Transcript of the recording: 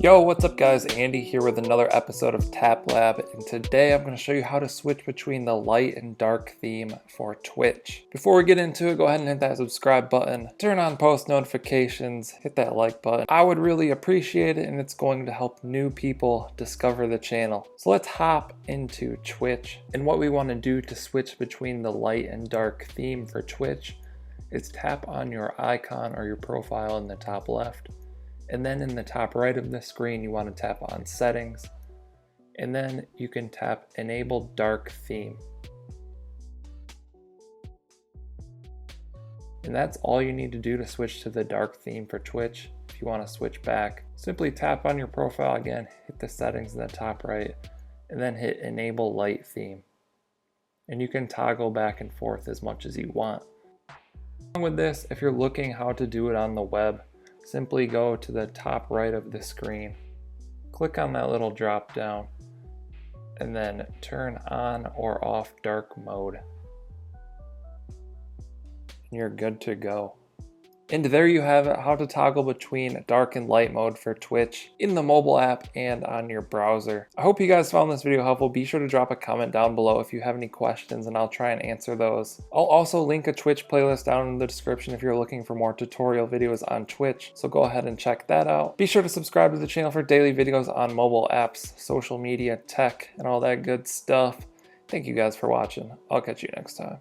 Yo, what's up guys? Andy here with another episode of Tap Lab, and today I'm going to show you how to switch between the light and dark theme for Twitch. Before we get into it, go ahead and hit that subscribe button, turn on post notifications, hit that like button. I would really appreciate it, and it's going to help new people discover the channel. So let's hop into Twitch, and what we want to do to switch between the light and dark theme for Twitch is tap on your icon or your profile in the top left. And then in the top right of the screen, you want to tap on settings, and then you can tap enable dark theme. And that's all you need to do to switch to the dark theme for Twitch. If you want to switch back, simply tap on your profile again, hit the settings in the top right, and then hit enable light theme. And you can toggle back and forth as much as you want. Along with this, if you're looking how to do it on the web, simply go to the top right of the screen, click on that little drop down, and then turn on or off dark mode. And you're good to go. And there you have it, how to toggle between dark and light mode for Twitch in the mobile app and on your browser. I hope you guys found this video helpful. Be sure to drop a comment down below if you have any questions, and I'll try and answer those. I'll also link a Twitch playlist down in the description if you're looking for more tutorial videos on Twitch, so go ahead and check that out. Be sure to subscribe to the channel for daily videos on mobile apps, social media, tech, and all that good stuff. Thank you guys for watching. I'll catch you next time.